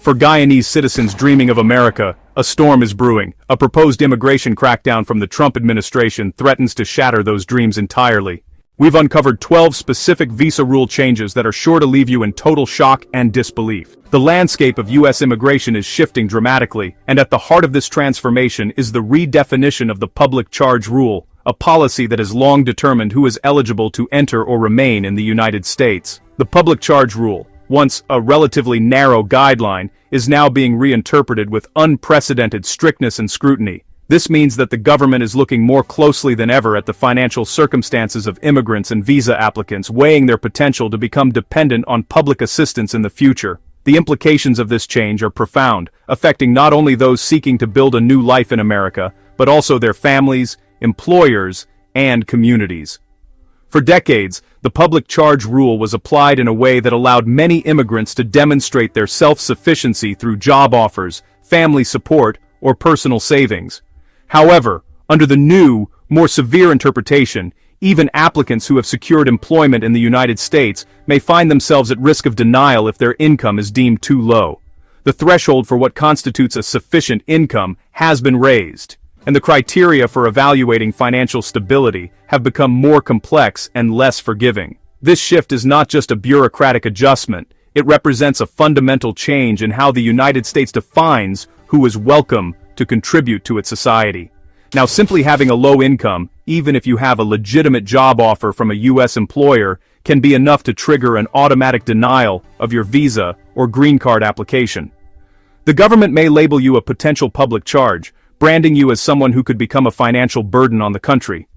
For Guyanese citizens dreaming of America, a storm is brewing. A proposed immigration crackdown from the Trump administration threatens to shatter those dreams entirely. We've uncovered 12 specific visa rule changes that are sure to leave you in total shock and disbelief. The landscape of U.S. immigration is shifting dramatically, and at the heart of this transformation is the redefinition of the public charge rule, a policy that has long determined who is eligible to enter or remain in the United States. The public charge rule, once a relatively narrow guideline, is now being reinterpreted with unprecedented strictness and scrutiny. This means that the government is looking more closely than ever at the financial circumstances of immigrants and visa applicants, weighing their potential to become dependent on public assistance in the future. The implications of this change are profound, affecting not only those seeking to build a new life in America, but also their families, employers, and communities. For decades, the public charge rule was applied in a way that allowed many immigrants to demonstrate their self-sufficiency through job offers, family support, or personal savings. However, under the new, more severe interpretation, even applicants who have secured employment in the United States may find themselves at risk of denial if their income is deemed too low. The threshold for what constitutes a sufficient income has been raised, and the criteria for evaluating financial stability have become more complex and less forgiving. This shift is not just a bureaucratic adjustment, it represents a fundamental change in how the United States defines who is welcome to contribute to its society. Now, simply having a low income, even if you have a legitimate job offer from a U.S. employer, can be enough to trigger an automatic denial of your visa or green card application. The government may label you a potential public charge, branding you as someone who could become a financial burden on the country.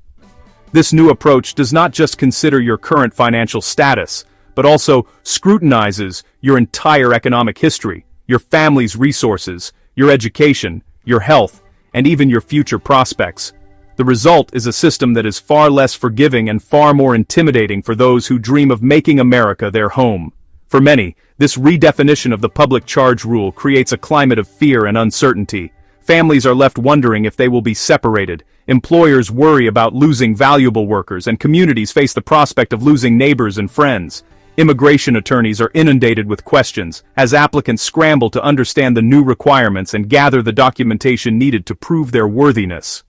This new approach does not just consider your current financial status, but also scrutinizes your entire economic history, your family's resources, your education, your health, and even your future prospects. The result is a system that is far less forgiving and far more intimidating for those who dream of making America their home. For many, this redefinition of the public charge rule creates a climate of fear and uncertainty. Families are left wondering if they will be separated, employers worry about losing valuable workers, and communities face the prospect of losing neighbors and friends. Immigration attorneys are inundated with questions, as applicants scramble to understand the new requirements and gather the documentation needed to prove their worthiness.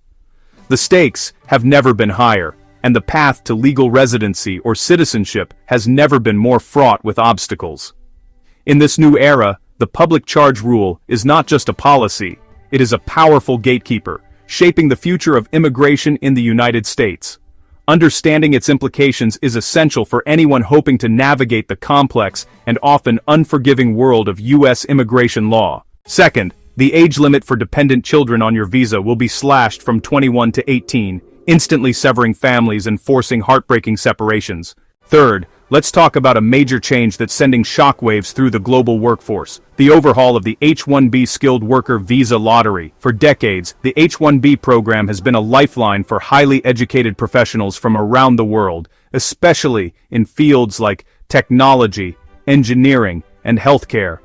The stakes have never been higher, and the path to legal residency or citizenship has never been more fraught with obstacles. In this new era, the public charge rule is not just a policy, it is a powerful gatekeeper, shaping the future of immigration in the United States. Understanding its implications is essential for anyone hoping to navigate the complex and often unforgiving world of U.S. immigration law. Second, the age limit for dependent children on your visa will be slashed from 21 to 18, instantly severing families and forcing heartbreaking separations. Third, let's talk about a major change that's sending shockwaves through the global workforce: the overhaul of the H-1B skilled worker visa lottery. For decades, the H-1B program has been a lifeline for highly educated professionals from around the world, especially in fields like technology, engineering, and healthcare.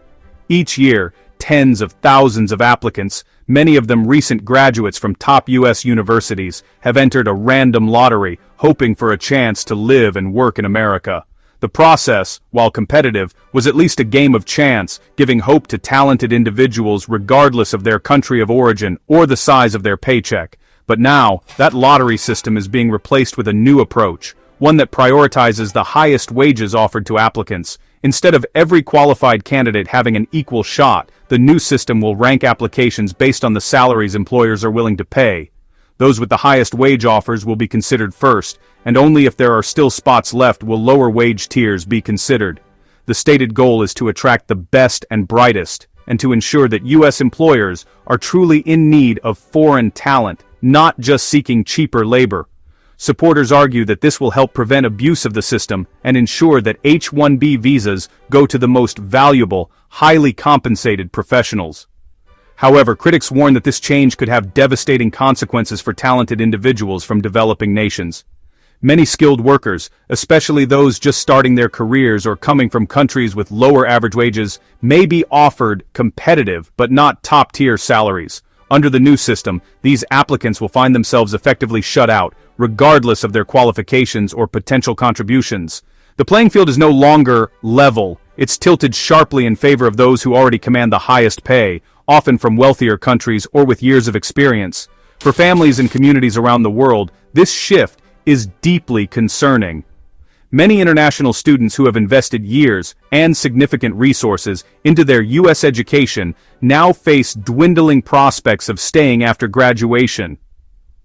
Each year, tens of thousands of applicants, many of them recent graduates from top U.S. universities, have entered a random lottery, hoping for a chance to live and work in America. The process, while competitive, was at least a game of chance, giving hope to talented individuals regardless of their country of origin or the size of their paycheck. But now, that lottery system is being replaced with a new approach, one that prioritizes the highest wages offered to applicants. Instead of every qualified candidate having an equal shot, the new system will rank applications based on the salaries employers are willing to pay. Those with the highest wage offers will be considered first, and only if there are still spots left will lower wage tiers be considered. The stated goal is to attract the best and brightest, and to ensure that U.S. employers are truly in need of foreign talent, not just seeking cheaper labor. Supporters argue that this will help prevent abuse of the system and ensure that H-1B visas go to the most valuable, highly compensated professionals. However, critics warn that this change could have devastating consequences for talented individuals from developing nations. Many skilled workers, especially those just starting their careers or coming from countries with lower average wages, may be offered competitive but not top-tier salaries. Under the new system, these applicants will find themselves effectively shut out, regardless of their qualifications or potential contributions. The playing field is no longer level, It's tilted sharply in favor of those who already command the highest pay, often from wealthier countries or with years of experience. For families and communities around the world, this shift is deeply concerning. Many international students who have invested years and significant resources into their U.S. education now face dwindling prospects of staying after graduation.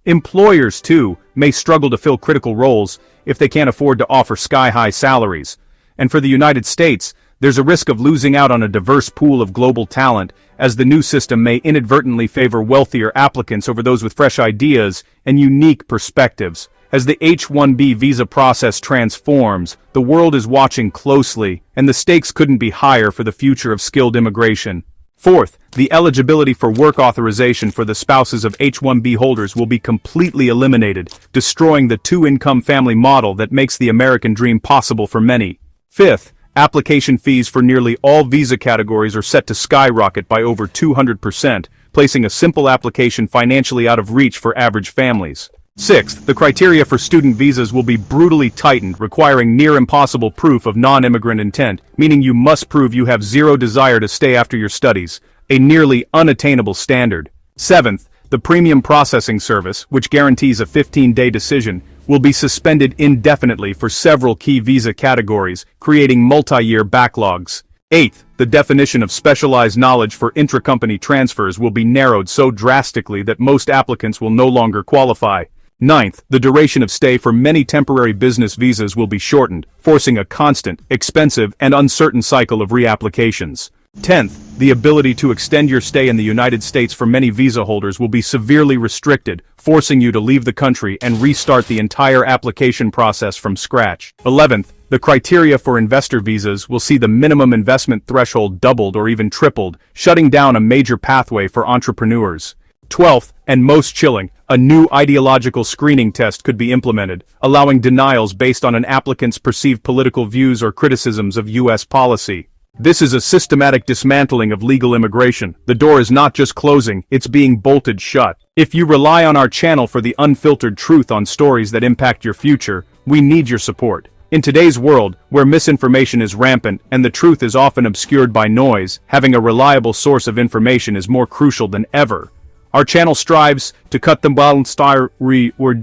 Employers, too, may struggle to fill critical roles if they can't afford to offer sky-high salaries. And for the United States, there's a risk of losing out on a diverse pool of global talent, as the new system may inadvertently favor wealthier applicants over those with fresh ideas and unique perspectives. As the H-1B visa process transforms, the world is watching closely, and the stakes couldn't be higher for the future of skilled immigration. Fourth, the eligibility for work authorization for the spouses of H-1B holders will be completely eliminated, destroying the two-income family model that makes the American dream possible for many. Fifth, application fees for nearly all visa categories are set to skyrocket by over 200%, placing a simple application financially out of reach for average families. Sixth, the criteria for student visas will be brutally tightened, requiring near-impossible proof of non-immigrant intent, meaning you must prove you have zero desire to stay after your studies, a nearly unattainable standard. Seventh, the premium processing service, which guarantees a 15-day decision, will be suspended indefinitely for several key visa categories, creating multi-year backlogs. Eighth, the definition of specialized knowledge for intra-company transfers will be narrowed so drastically that most applicants will no longer qualify. Ninth, the duration of stay for many temporary business visas will be shortened, forcing a constant, expensive, and uncertain cycle of reapplications. 10th, the ability to extend your stay in the United States for many visa holders will be severely restricted, forcing you to leave the country and restart the entire application process from scratch. 11th, the criteria for investor visas will see the minimum investment threshold doubled or even tripled, shutting down a major pathway for entrepreneurs. 12th, and most chilling, a new ideological screening test could be implemented, allowing denials based on an applicant's perceived political views or criticisms of U.S. policy. This is a systematic dismantling of legal immigration. The door is not just closing, it's being bolted shut. If you rely on our channel for the unfiltered truth on stories that impact your future, we need your support. In today's world, where misinformation is rampant and the truth is often obscured by noise, having a reliable source of information is more crucial than ever. Our channel strives to cut the balance style we style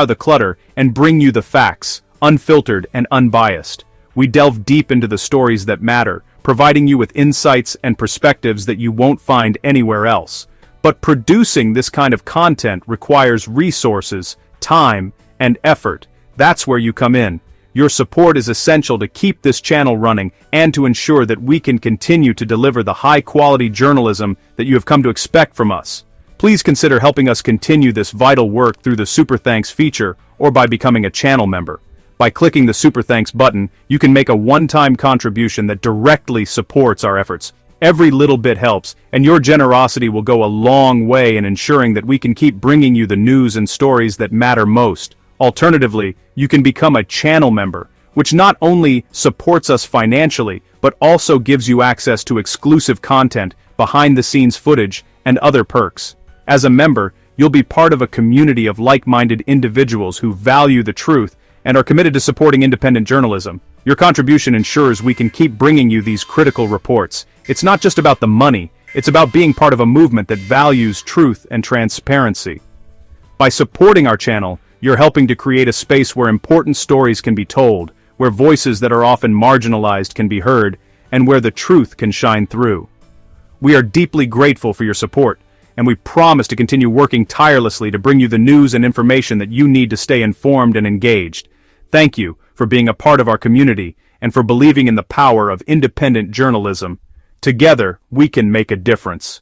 the clutter and bring you the facts, unfiltered and unbiased. We delve deep into the stories that matter, providing you with insights and perspectives that you won't find anywhere else. But producing this kind of content requires resources, time, and effort. That's where you come in. Your support is essential to keep this channel running and to ensure that we can continue to deliver the high-quality journalism that you have come to expect from us. Please consider helping us continue this vital work through the Super Thanks feature or by becoming a channel member. By clicking the Super Thanks button, you can make a one-time contribution that directly supports our efforts. Every little bit helps, and your generosity will go a long way in ensuring that we can keep bringing you the news and stories that matter most. Alternatively, you can become a channel member, which not only supports us financially, but also gives you access to exclusive content, behind-the-scenes footage, and other perks. As a member, you'll be part of a community of like-minded individuals who value the truth and are committed to supporting independent journalism. Your contribution ensures we can keep bringing you these critical reports. It's not just about the money, it's about being part of a movement that values truth and transparency. By supporting our channel, you're helping to create a space where important stories can be told, where voices that are often marginalized can be heard, and where the truth can shine through. We are deeply grateful for your support, and we promise to continue working tirelessly to bring you the news and information that you need to stay informed and engaged. Thank you for being a part of our community and for believing in the power of independent journalism. Together, we can make a difference.